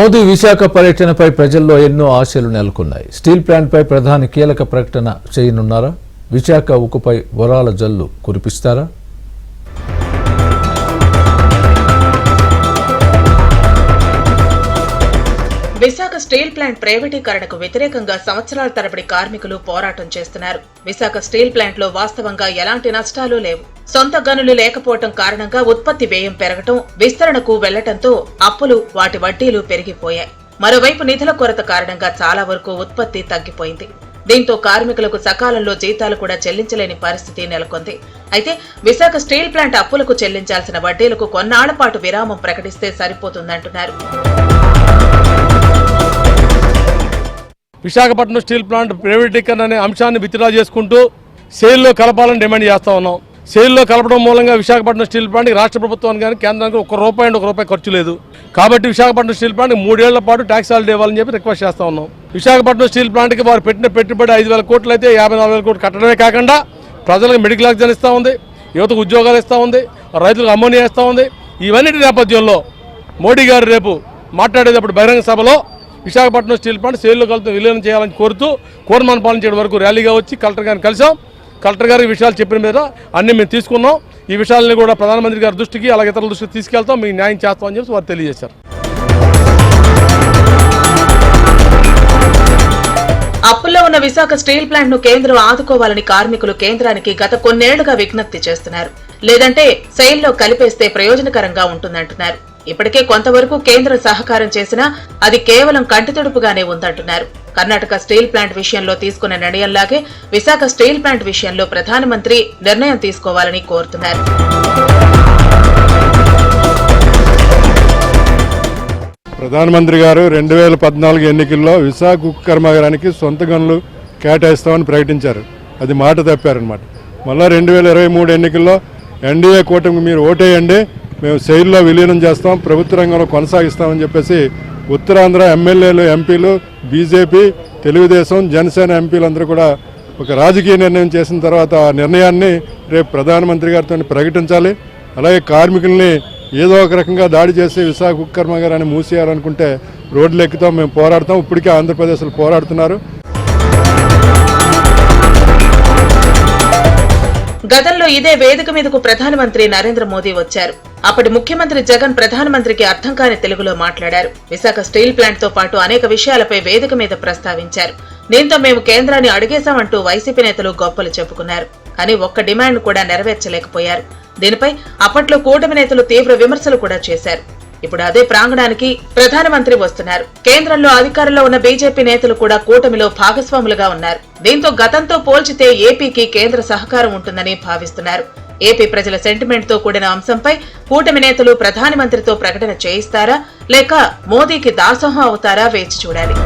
మోదీ విశాఖ పర్యటనపై ప్రజల్లో ఎన్నో ఆశలు నెలకొన్నాయి. స్టీల్ ప్లాంట్పై ప్రధాని కీలక ప్రకటన చేయనున్నారా? విశాఖ ఉక్కుపై వరాల జల్లు కురిపిస్తారా? విశాఖ స్టీల్ ప్లాంట్ ప్రైవేటీకరణకు వ్యతిరేకంగా సంవత్సరాల తరబడి కార్మికులు పోరాటం చేస్తున్నారు. విశాఖ స్టీల్ ప్లాంట్ లో వాస్తవంగా ఎలాంటి నష్టాలు లేవు. సొంత గనులు లేకపోవడం కారణంగా ఉత్పత్తి వ్యయం పెరగటం, విస్తరణకు వెళ్లటంతో అప్పులు, వాటి వడ్డీలు పెరిగిపోయాయి. మరోవైపు నిధుల కొరత కారణంగా చాలా వరకు ఉత్పత్తి తగ్గిపోయింది. దీంతో కార్మికులకు సకాలంలో జీతాలు కూడా చెల్లించలేని పరిస్థితి నెలకొంది. అయితే విశాఖ స్టీల్ ప్లాంట్ అప్పులకు చెల్లించాల్సిన వడ్డీలకు కొన్నాళ్ల పాటు విరామం ప్రకటిస్తే సరిపోతుందంటున్నారు. విశాఖపట్నం స్టీల్ ప్లాంట్ ప్రైవేటీకరణ అనే అంశాన్ని విత్డ్రా చేసుకుంటూ సేల్లో కలపాలని డిమాండ్ చేస్తా ఉన్నాం. సేల్లో కలపడం మూలంగా విశాఖపట్నం స్టీల్ ప్లాంట్కి రాష్ట్ర ప్రభుత్వానికి కానీ కేంద్రానికి ₹1 ఖర్చు లేదు. కాబట్టి విశాఖపట్నం స్టీల్ ప్లాంట్ 3 ఏళ్ల పాటు ట్యాక్స్ హాలిడే ఇవ్వాలని చెప్పి రిక్వెస్ట్ చేస్తా ఉన్నాం. విశాఖపట్నం స్టీల్ ప్లాంట్కి వారు పెట్టిన పెట్టుబడి 5,000 కోట్లు అయితే 54,000 కోట్లు కట్టడమే కాకుండా ప్రజలకు మెడికల్ ఆక్సిజన్ ఇస్తూ ఉంది, యువతకు ఉద్యోగాలు ఇస్తూ ఉంది, రైతులకు అమ్మోనియా ఇస్తూ ఉంది. ఇవన్నిటి నేపథ్యంలో మోడీ గారు రేపు మాట్లాడేటప్పుడు బహిరంగ సభలో విశాఖపట్నం స్టీల్ ప్లాంట్ సేల్లో కలిపి విలీనం చేయాలని కోరుతూ కోరమానపాలెం చేయడం వరకు ర్యాలీగా వచ్చి కలెక్టర్ గారిని కలిసాం. కలెక్టర్ గారికి విషయాలు చెప్పిన మీద అన్ని మేము తీసుకున్నాం. ఈ విషయాలని కూడా ప్రధానమంత్రి గారి దృష్టికి అలాగే ఇతరుల దృష్టికి తీసుకెళ్తాం, మీకు న్యాయం చేస్తామని చెప్పి వారు తెలియజేశారు. అప్పుల్లో ఉన్న విశాఖ స్టీల్ ప్లాంట్ ను కేంద్రం ఆదుకోవాలని కార్మికులు కేంద్రానికి గత కొన్నేళ్లుగా విజ్ఞప్తి చేస్తున్నారు. లేదంటే సెయిల్లో కలిపేస్తే ప్రయోజనకరంగా ఉంటుందంటున్నారు. ఇప్పటికే కొంతవరకు కేంద్రం సహకారం చేసినా అది కేవలం కంటితుడుపుగానే ఉందంటున్నారు. కర్ణాటక స్టీల్ ప్లాంట్ విషయంలో తీసుకున్న నిర్ణయంలాగే విశాఖ స్టీల్ ప్లాంట్ విషయంలో ప్రధానమంత్రి నిర్ణయం తీసుకోవాలని కోరుతున్నారు. ప్రధానమంత్రి గారు 2014 ఎన్నికల్లో విశాఖ ఉక్కు కర్మాగారానికి సొంత గనులు కేటాయిస్తామని ప్రకటించారు. అది మాట తప్పారనమాట. మళ్ళా 2023 ఎన్నికల్లో ఎన్డీఏ కూటమికి మీరు ఓటేయండి, మేము సెయిల్లో విలీనం చేస్తాం, ప్రభుత్వ రంగంలో కొనసాగిస్తామని చెప్పేసి ఉత్తరాంధ్ర ఎమ్మెల్యేలు, ఎంపీలు, బీజేపీ, తెలుగుదేశం, జనసేన ఎంపీలందరూ కూడా ఒక రాజకీయ నిర్ణయం చేసిన తర్వాత ఆ నిర్ణయాన్ని రేపు ప్రధానమంత్రి గారితో ప్రకటించాలి. అలాగే కార్మికుల్ని ఏదో ఒక రకంగా దాడి చేసి విశాఖ ఉక్కు కర్మాగారాన్ని మూసేయాలనుకుంటే రోడ్లు ఎక్కుతాం, మేము పోరాడతాం. ఇప్పటికే ఆంధ్రప్రదేశ్లో పోరాడుతున్నారు. గతంలో ఇదే వేదిక మీదకు ప్రధానమంత్రి నరేంద్ర మోదీ వచ్చారు. అప్పటి ముఖ్యమంత్రి జగన్ ప్రధానమంత్రికి అర్థం కాని తెలుగులో మాట్లాడారు. విశాఖ స్టీల్ ప్లాంట్ తో పాటు అనేక విషయాలపై వేదిక మీద ప్రస్తావించారు. దీంతో మేము కేంద్రాన్ని అడిగేశామంటూ వైసీపీ నేతలు గొప్పలు చెప్పుకున్నారు. కానీ ఒక్క డిమాండ్ కూడా నెరవేర్చలేకపోయారు. దీనిపై అప్పట్లో కూటమి నేతలు తీవ్ర విమర్శలు కూడా చేశారు. ఇప్పుడు అదే ప్రాంగణానికి ప్రధానమంత్రి వస్తున్నారు. కేంద్రంలో అధికారంలో ఉన్న బీజేపీ నేతలు కూడా కూటమిలో భాగస్వాములుగా ఉన్నారు. దీంతో గతంతో పోల్చితే ఏపీకి కేంద్ర సహకారం ఉంటుందని భావిస్తున్నారు. ఏపీ ప్రజల సెంటిమెంట్ తో కూడిన అంశంపై కూటమి నేతలు ప్రధానమంత్రితో ప్రకటన చేయిస్తారా లేక మోదీకి దాసోహం అవుతారా వేచి చూడాలి.